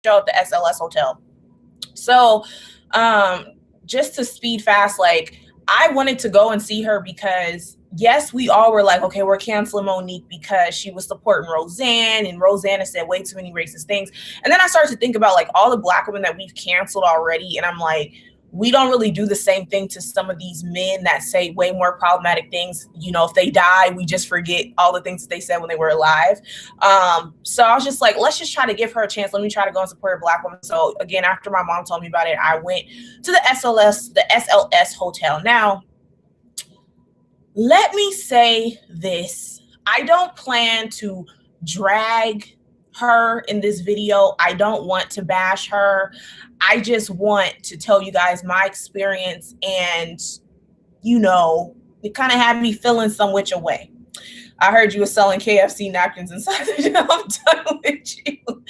show at the SLS Hotel. So just to speed fast, like I wanted to go and see her because yes, we all were like, okay, we're canceling Monique because she was supporting Roseanne, and Roseanne has said way too many racist things. And then I started to think about like all the Black women that we've canceled already, and I'm like, we don't really do the same thing to some of these men that say way more problematic things. You know, if they die, we just forget all the things that they said when they were alive. So I was just like, let's just try to give her a chance. Let me try to go and support a Black woman. So again, after my mom told me about it, I went to the SLS Hotel. Now, let me say this. I don't plan to drag her in this video. I don't want to bash her. I just want to tell you guys my experience, and you know, it kind of had me feeling some which a way. I heard you were selling KFC napkins inside the gym. I'm done with you.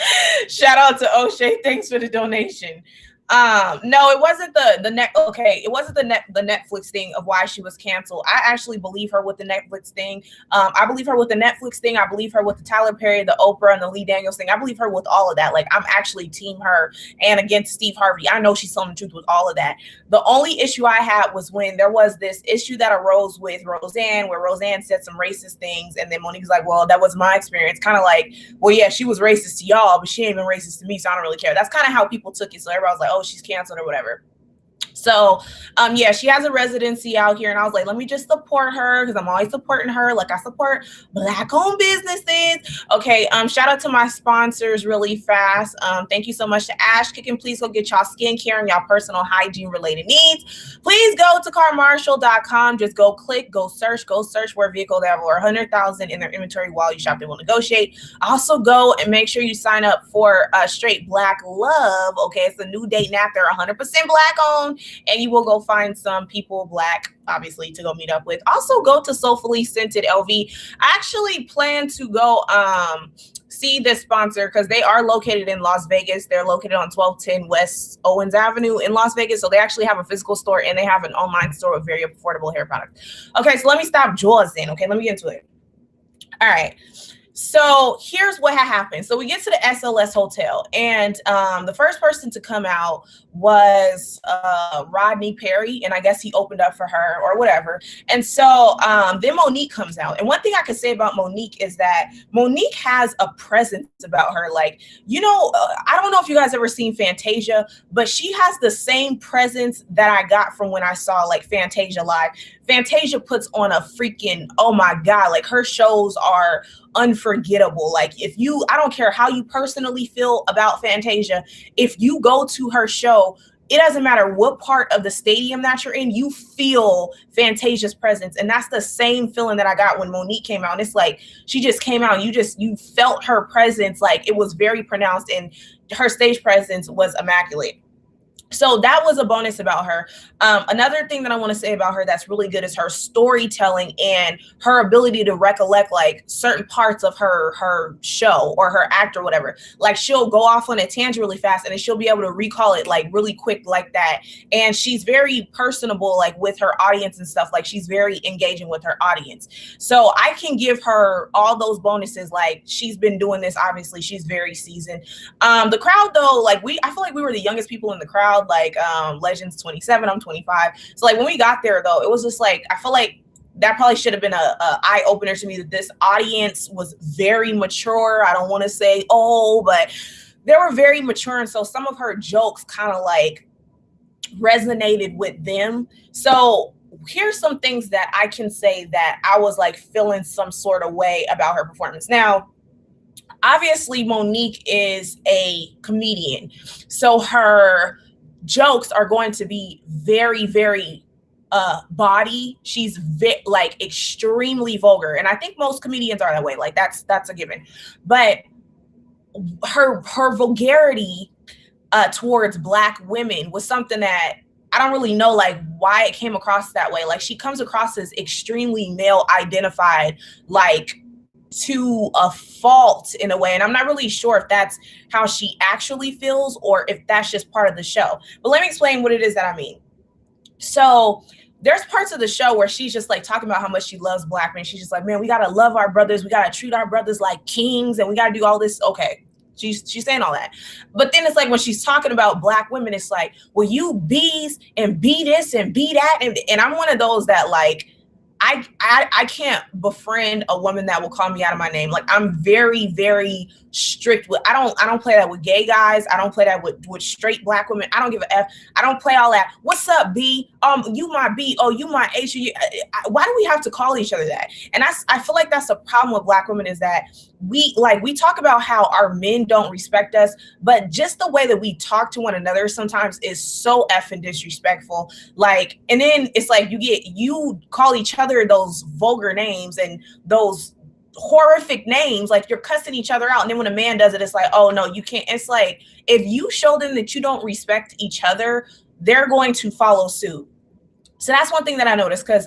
Shout out to O'Shea. Thanks for the donation. No, it wasn't it wasn't the Netflix thing of why she was canceled. I actually believe her with the Netflix thing. I believe her with the Netflix thing. I believe her with the Tyler Perry, the Oprah, and the Lee Daniels thing. I believe her with all of that. Like, I'm actually team her. And against Steve Harvey, I know she's telling the truth with all of that. The only issue I had was when there was this issue that arose with Roseanne, where Roseanne said some racist things, and then Monique's like, well, that was my experience. Kind of like, well, yeah, she was racist to y'all, but she ain't been racist to me, so I don't really care. That's kind of how people took it. So everybody was like, oh, she's canceled or whatever. So yeah, she has a residency out here, and I was like, let me just support her because I'm always supporting her like I support Black owned businesses. Okay, shout out to my sponsors really fast. Thank you so much to Ash Kickin. Please go get y'all skincare and y'all personal hygiene related needs. Please go to CarMarshal.com. Just go click, go search where vehicle they have over 100,000 in their inventory while you shop. They will negotiate. Also go and make sure you sign up for Straight Black Love. Okay, it's a new date nap. They're 100% Black owned. And you will go find some people Black, obviously, to go meet up with. Also, go to Soulfully Scented LV. I actually plan to go see this sponsor because they are located in Las Vegas. They're located on 1210 West Owens Avenue in Las Vegas. So they actually have a physical store, and they have an online store with very affordable hair products. Okay, so let me stop jaws-in. Okay, let me get into it. All right. So here's what happened. So we get to the SLS Hotel, and the first person to come out was Rodney Perry, and I guess he opened up for her or whatever. And so then Monique comes out. And one thing I could say about Monique is that Monique has a presence about her. Like, you know, I don't know if you guys ever seen Fantasia, but she has the same presence that I got from when I saw like Fantasia live. Fantasia puts on a freaking, oh my God, like her shows are unforgettable. Like I don't care how you personally feel about Fantasia, if you go to her show, it doesn't matter what part of the stadium that you're in, you feel Fantasia's presence. And that's the same feeling that I got when Monique came out. And it's like, she just came out and you felt her presence. Like it was very pronounced, and her stage presence was immaculate. So that was a bonus about her. Another thing that I want to say about her that's really good is her storytelling and her ability to recollect like certain parts of her show or her act or whatever. Like she'll go off on a tangent really fast, and then she'll be able to recall it like really quick like that. And she's very personable like with her audience and stuff. Like she's very engaging with her audience. So I can give her all those bonuses. Like she's been doing this, obviously she's very seasoned. The crowd though, like I feel like we were the youngest people in the crowd. Like Legends 27, I'm 25. So like when we got there though, it was just like, I feel like that probably should have been a eye opener to me, that this audience was very mature. I don't want to say but they were very mature. And so some of her jokes kind of like resonated with them. So here's some things that I can say that I was like feeling some sort of way about her performance. Now, obviously Monique is a comedian, so her jokes are going to be very, very body. She's like extremely vulgar, and I think most comedians are that way. Like that's a given. But her vulgarity towards Black women was something that I don't really know like why it came across that way. Like she comes across as extremely male identified, like to a fault in a way, and I'm not really sure if that's how she actually feels or if that's just part of the show. But let me explain what it is that I mean. So there's parts of the show where she's just like talking about how much she loves Black men. She's just like, man, we gotta love our brothers, we gotta treat our brothers like kings, and we gotta do all this. Okay, She's saying all that. But then it's like when she's talking about black women, it's like, well, you bees and be this and be that. And I'm one of those that like, I can't befriend a woman that will call me out of my name. Like I'm very, very strict with, I don't play that with gay guys. I don't play that with straight black women. I don't give a F. I don't play all that. What's up, B? You my B. Oh, you my H. Why do we have to call each other that? And I feel like that's a problem with black women, is that we talk about how our men don't respect us, but just the way that we talk to one another sometimes is so effing disrespectful. Like, and then it's like you call each other those vulgar names and those horrific names, like you're cussing each other out. And then when a man does it, it's like, oh no, you can't. It's like, if you show them that you don't respect each other, they're going to follow suit. So that's one thing that I noticed, because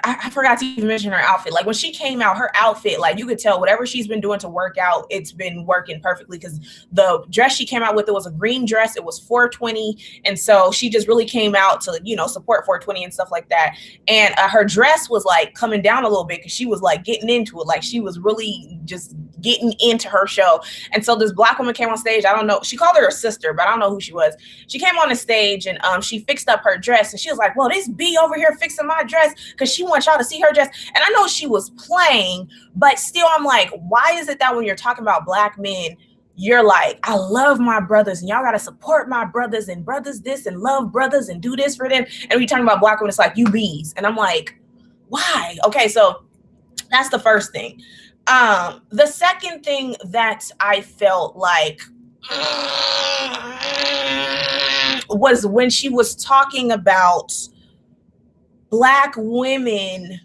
I forgot to even mention her outfit. Like when she came out, her outfit, like you could tell whatever she's been doing to work out, it's been working perfectly, because the dress she came out with, it was a green dress. It was 420. And so she just really came out to, you know, support 420 and stuff like that. And her dress was like coming down a little bit, because she was like getting into it. Like she was really just getting into her show. And so this black woman came on stage. I don't know. She called her a sister, but I don't know who she was. She came on the stage and she fixed up her dress. And she was like, well, this B over here fixing my dress because she wants y'all to see her dress. And I know she was playing, but still I'm like, why is it that when you're talking about black men, you're like, I love my brothers and y'all got to support my brothers, and brothers this and love brothers and do this for them. And when you're talking about black women, it's like, you bees. And I'm like, why? Okay, so that's the first thing. The second thing that I felt like was when she was talking about black women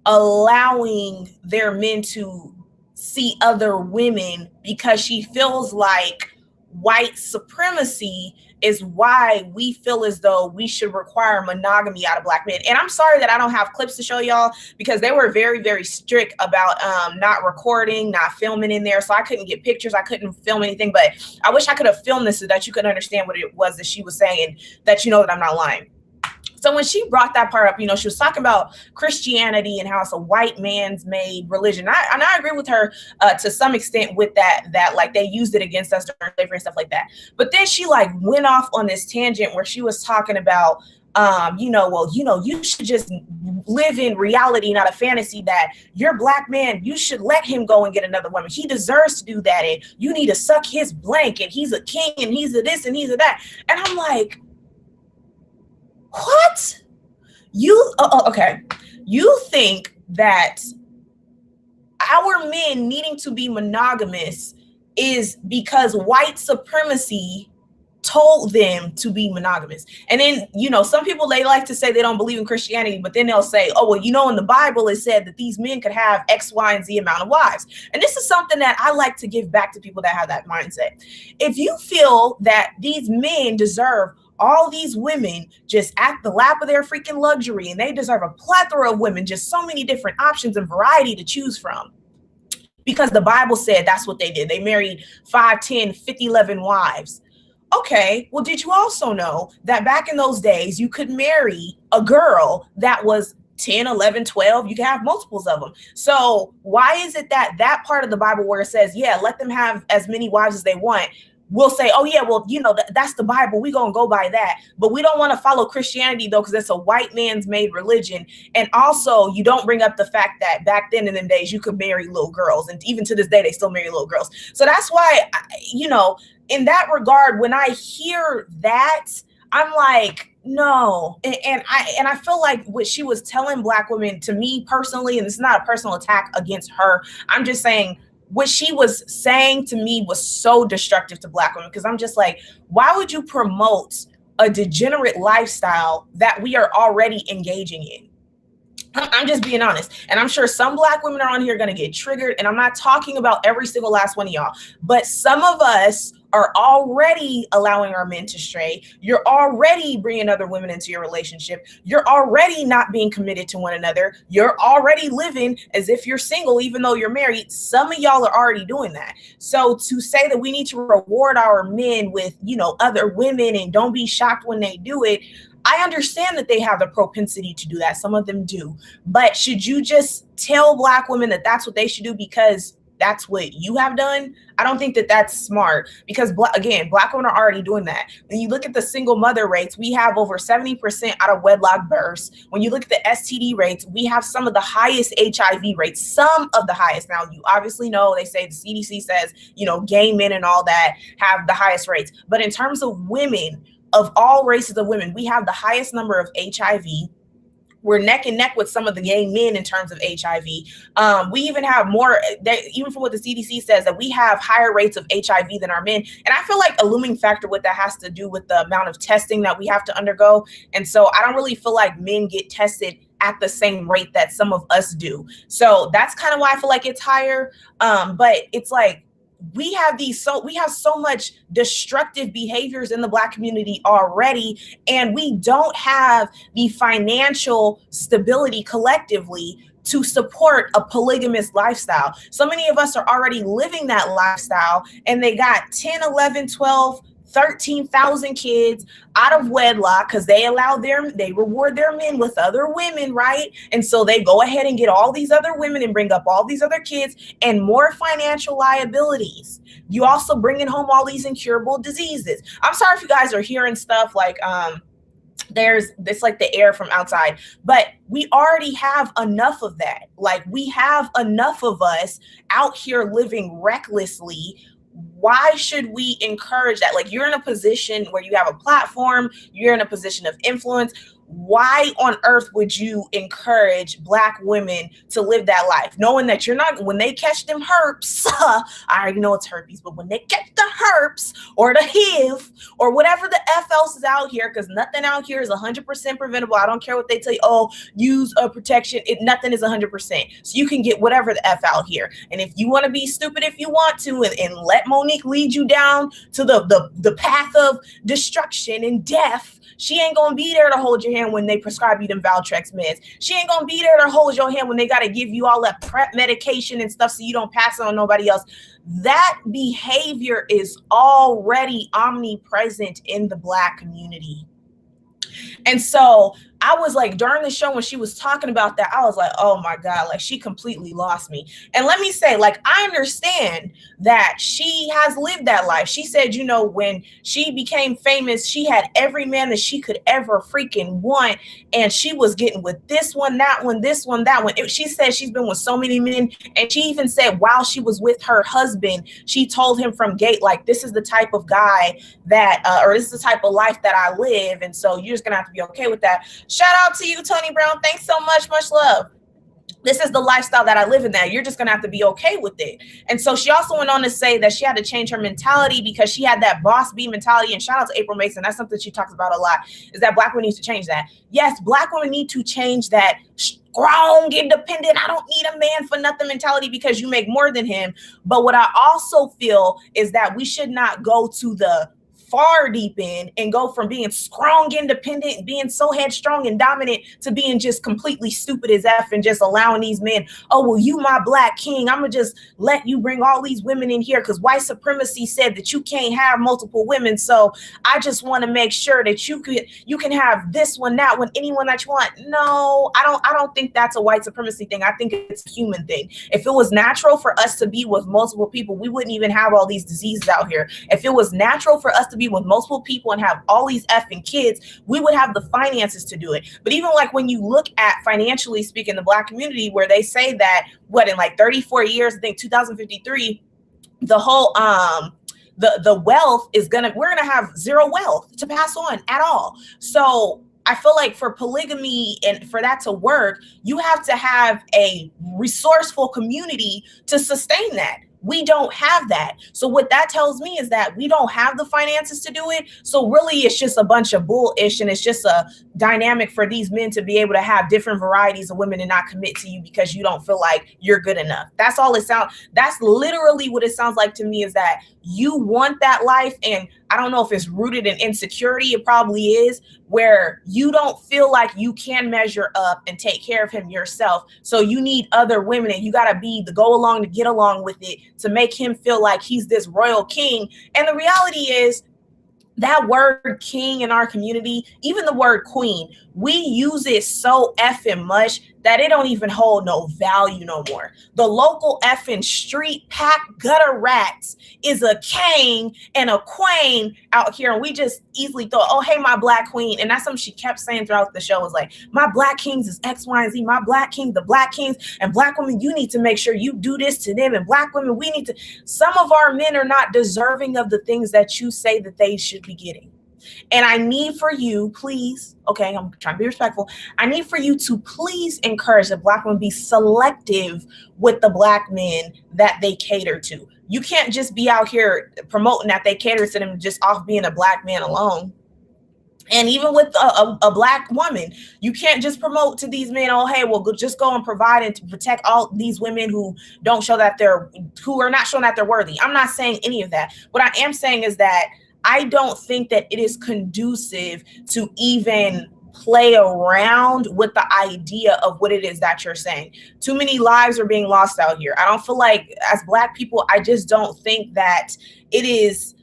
allowing their men to see other women, because she feels like white supremacy is why we feel as though we should require monogamy out of black men. And I'm sorry that I don't have clips to show y'all, because they were very, very strict about not recording, not filming in there. So I couldn't get pictures. I couldn't film anything, but I wish I could have filmed this so that you could understand what it was that she was saying, and that you know that I'm not lying. So when she brought that part up, you know, she was talking about Christianity and how it's a white man's made religion. And I agree with her to some extent with that like they used it against us during slavery and stuff like that. But then she like went off on this tangent where she was talking about, you should just live in reality, not a fantasy, that your black man, you should let him go and get another woman. He deserves to do that. And you need to suck his blank, and he's a king, and he's a this, and he's a that. And I'm like, what? Okay. You think that our men needing to be monogamous is because white supremacy told them to be monogamous. And then, you know, some people, they like to say they don't believe in Christianity, but then they'll say, oh, well, you know, in the Bible, it said that these men could have X, Y, and Z amount of wives. And this is something that I like to give back to people that have that mindset. If you feel that these men deserve all these women just at the lap of their freaking luxury, and they deserve a plethora of women, just so many different options and variety to choose from, because the Bible said that's what they did. They married 5, 10, 50, 11 wives. Okay, well, did you also know that back in those days, you could marry a girl that was 10, 11, 12, you can have multiples of them. So why is it that that part of the Bible where it says, yeah, let them have as many wives as they want, we'll say, oh yeah, well, you know, that's the Bible, we're going to go by that. But we don't want to follow Christianity though, because it's a white man's made religion. And also you don't bring up the fact that back then in them days, you could marry little girls. And even to this day, they still marry little girls. So that's why, you know, in that regard, when I hear that, I'm like, no. And I feel like what she was telling black women, to me personally, and it's not a personal attack against her, I'm just saying, what she was saying to me was so destructive to black women, because I'm just like, why would you promote a degenerate lifestyle that we are already engaging in? I'm just being honest. And I'm sure some black women are on here going to get triggered. And I'm not talking about every single last one of y'all, but some of us are already allowing our men to stray. You're already bringing other women into your relationship. You're already not being committed to one another. You're already living as if you're single, even though you're married. Some of y'all are already doing that. So to say that we need to reward our men with, you know, other women and don't be shocked when they do it, I understand that they have the propensity to do that. Some of them do. But should you just tell black women that that's what they should do because that's what you have done. I don't think that that's smart, because again, Black women are already doing that. When you look at the single mother rates, we have over 70% out of wedlock births. When you look at the STD rates, we have some of the highest HIV rates, some of the highest. Now, you obviously know, they say, the CDC says, gay men and all that have the highest rates. But in terms of women, of all races of women, we have the highest number of HIV. We're neck and neck with some of the gay men in terms of HIV. We even have more, even from what the CDC says, that we have higher rates of HIV than our men. And I feel like a looming factor with that has to do with the amount of testing that we have to undergo. And so I don't really feel like men get tested at the same rate that some of us do. So that's kind of why I feel like it's higher. But it's like, we have so much destructive behaviors in the Black community already, and we don't have the financial stability collectively to support a polygamous lifestyle. So many of us are already living that lifestyle, and they got 10, 11, 12, 13,000 kids out of wedlock because they reward their men with other women, right? And so they go ahead and get all these other women and bring up all these other kids and more financial liabilities. You also bringing home all these incurable diseases. I'm sorry if you guys are hearing stuff like there's this, like, the air from outside, but we already have enough of that. Like, we have enough of us out here living recklessly. Why should we encourage that? Like, you're in a position where you have a platform, you're in a position of influence. Why on earth would you encourage Black women to live that life, knowing that you're not, when they catch them herpes, I already know it's herpes, but when they catch the herpes or the HIV or whatever the F else is out here, because nothing out here is 100% preventable. I don't care what they tell you. Oh, use a protection. Nothing is 100%. So you can get whatever the F out here. And if you want to be stupid, if you want to, and let Monique lead you down to the path of destruction and death, she ain't gonna be there to hold your hand when they prescribe you them Valtrex meds. She ain't gonna be there to hold your hand when they gotta give you all that PrEP medication and stuff so you don't pass it on nobody else. That behavior is already omnipresent in the Black community. And so I was like, during the show when she was talking about that, I was like, oh my God, like, she completely lost me. And let me say, like, I understand that she has lived that life. She said, when she became famous, she had every man that she could ever freaking want. And she was getting with this one, that one, this one, that one. She said she's been with so many men. And she even said while she was with her husband, she told him from gate, like, this is the type of guy that, or this is the type of life that I live. And so you're just gonna have to be okay with that. Shout out to you, Tony Brown. Thanks so much. Much love. This is the lifestyle that I live in now. You're just going to have to be okay with it. And so she also went on to say that she had to change her mentality because she had that boss bee mentality. And shout out to April Mason. That's something she talks about a lot, is that Black women need to change that. Yes, Black women need to change that strong, independent, I don't need a man for nothing mentality because you make more than him. But what I also feel is that we should not go to the far deep end and go from being strong, independent, being so headstrong and dominant to being just completely stupid as F and just allowing these men, oh, well, you my Black king, I'm gonna just let you bring all these women in here because white supremacy said that you can't have multiple women. So I just want to make sure that you can have this one, that one, anyone that you want. No, I don't think that's a white supremacy thing. I think it's a human thing. If it was natural for us to be with multiple people, we wouldn't even have all these diseases out here. If it was natural for us to be with multiple people and have all these effing kids, we would have the finances to do it. But even like when you look at, financially speaking, the Black community, where they say that in like 34 years, I think 2053, the whole the wealth is we're gonna have zero wealth to pass on at all. So I feel like for polygamy and for that to work, you have to have a resourceful community to sustain that. We don't have that. So what that tells me is that we don't have the finances to do it. So really it's just a bunch of bullish, and it's just a dynamic for these men to be able to have different varieties of women and not commit to you because you don't feel like you're good enough. That's all it sounds. That's literally what it sounds like to me, is that you want that life. And I don't know if it's rooted in insecurity. It probably is, where you don't feel like you can measure up and take care of him yourself. So you need other women, and you got to be the go along to get along with it to make him feel like he's this royal king. And the reality is, that word king in our community, even the word queen, we use it so effing much that it don't even hold no value no more. The local effing street pack gutter rats is a king and a queen out here, and we just easily thought, oh, hey, my black queen. And that's something she kept saying throughout the show, was like, my black kings is X, Y, and Z. My black king, the black kings, and black women, you need to make sure you do this to them, and black women, we need to. Some of our men are not deserving of the things that you say that they should be getting. And I need for you, please, okay, I'm trying to be respectful. I need for you to please encourage the black women be selective with the black men that they cater to. You can't just be out here promoting that they cater to them just off being a black man alone. And even with a black woman, you can't just promote to these men, oh, hey, well, just go and provide and to protect all these women who don't show that who are not showing that they're worthy. I'm not saying any of that. What I am saying is that I don't think that it is conducive to even play around with the idea of what it is that you're saying. Too many lives are being lost out here. I don't feel like, as black people, I just don't think that it is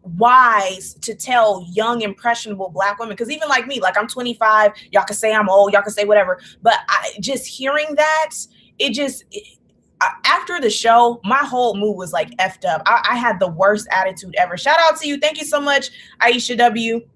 wise to tell young, impressionable black women, because even like me, like I'm 25, y'all can say I'm old, y'all can say whatever, but just hearing that, after the show, my whole mood was like effed up. I had the worst attitude ever. Shout out to you. Thank you so much, Aisha W.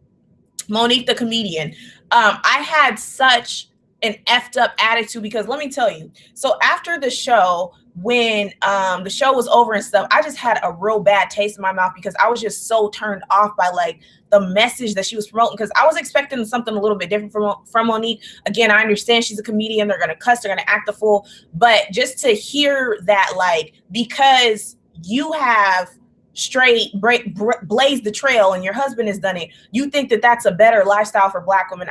Monique, the comedian. I had such an effed up attitude because let me tell you. So after the show, when the show was over and stuff, I just had a real bad taste in my mouth because I was just so turned off by like the message that she was promoting, because I was expecting something a little bit different from Monique. Again, I understand she's a comedian. They're going to cuss, they're going to act the fool. But just to hear that, like, because you have straight blazed the trail and your husband has done it, you think that that's a better lifestyle for black women.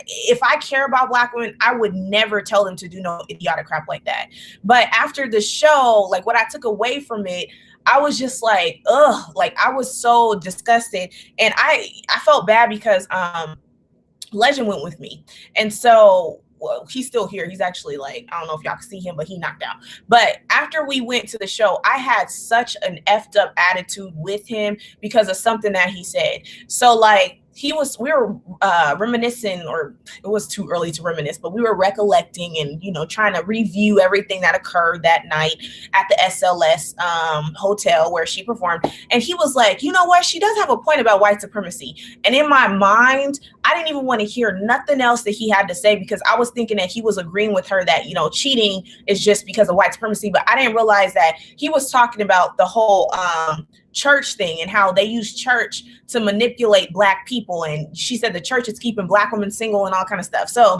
If I care about black women, I would never tell them to do no idiotic crap like that. But after the show, like what I took away from it, I was just like, ugh, like I was so disgusted. And I felt bad because Legend went with me. And so, well, he's still here. He's actually like, I don't know if y'all can see him, but he knocked out. But after we went to the show, I had such an effed up attitude with him because of something that he said. So like, we were reminiscing, or it was too early to reminisce, but we were recollecting and, you know, trying to review everything that occurred that night at the SLS hotel where she performed. And he was like, you know what? She does have a point about white supremacy. And in my mind, I didn't even want to hear nothing else that he had to say, because I was thinking that he was agreeing with her that, you know, cheating is just because of white supremacy. But I didn't realize that he was talking about the whole church thing and how they use church to manipulate black people. And she said the church is keeping black women single and all kind of stuff. So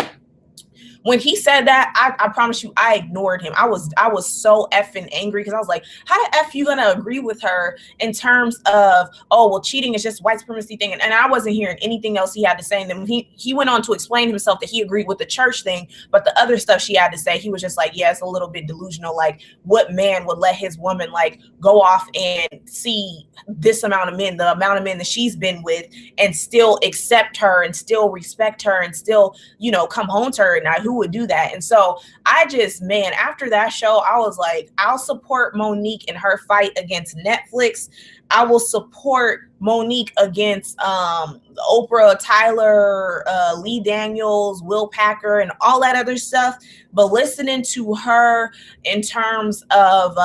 when he said that, I promise you, I ignored him. I was so effing angry because I was like, how the F you gonna agree with her in terms of, oh, well, cheating is just white supremacy thing. And I wasn't hearing anything else he had to say. And then he went on to explain himself that he agreed with the church thing, but the other stuff she had to say, he was just like, yeah, it's a little bit delusional. Like, what man would let his woman like go off and see this amount of men, the amount of men that she's been with, and still accept her and still respect her and still, you know, come home to her? Now, who would do that? And so I just, man, after that show, I was like, I'll support Monique in her fight against Netflix. I will support Monique against Oprah, Tyler, Lee Daniels, Will Packer, and all that other stuff. But listening to her in terms of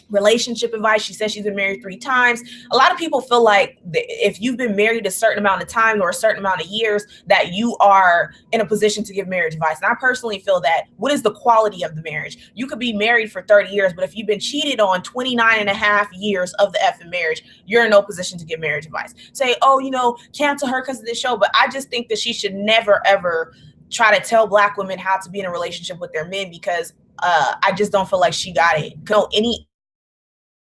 relationship advice, she says she's been married 3 times. A lot of people feel like if you've been married a certain amount of time or a certain amount of years, that you are in a position to give marriage advice. And I personally feel that, what is the quality of the marriage? You could be married for 30 years, but if you've been cheated on 29 and a half years of the effing marriage, you're in no position to give marriage advice. Say, oh, you know, cancel her because of this show. But I just think that she should never, ever try to tell black women how to be in a relationship with their men, because I just don't feel like she got it.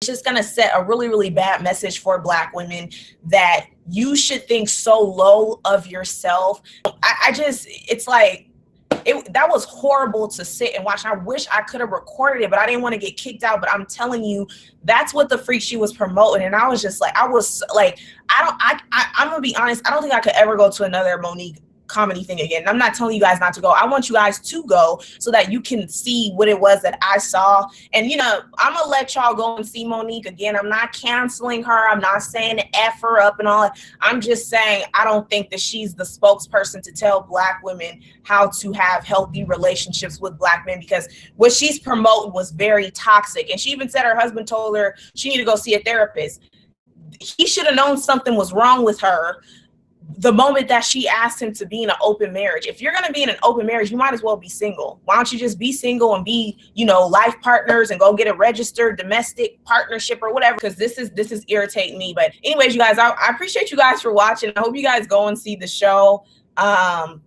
It's just going to set a really, really bad message for black women that you should think so low of yourself. It's like, that was horrible to sit and watch. I wish I could have recorded it, but I didn't want to get kicked out. But I'm telling you, that's what the freak she was promoting. And I was just like, I'm going to be honest, I don't think I could ever go to another Monique comedy thing again. And I'm not telling you guys not to go. I want you guys to go so that you can see what it was that I saw. And, you know, I'm going to let y'all go and see Monique again. I'm not canceling her. I'm not saying to F her up and all that. I'm just saying I don't think that she's the spokesperson to tell Black women how to have healthy relationships with Black men, because what she's promoting was very toxic. And she even said her husband told her she needed to go see a therapist. He should have known something was wrong with her the moment that she asked him to be in an open marriage. If you're going to be in an open marriage, you might as well be single. Why don't you just be single and be, you know, life partners and go get a registered domestic partnership or whatever? Because this is irritating me. But anyways, you guys, I appreciate you guys for watching. I hope you guys go and see the show.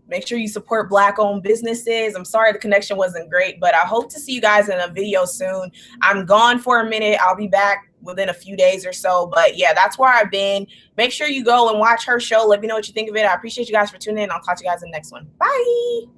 Make sure you support Black owned businesses. I'm sorry the connection wasn't great, but I hope to see you guys in a video soon. I'm gone for a minute. I'll be back within a few days or so, but yeah, that's where I've been. Make sure you go and watch her show. Let me know what you think of it. I appreciate you guys for tuning in. I'll talk to you guys in the next one. Bye.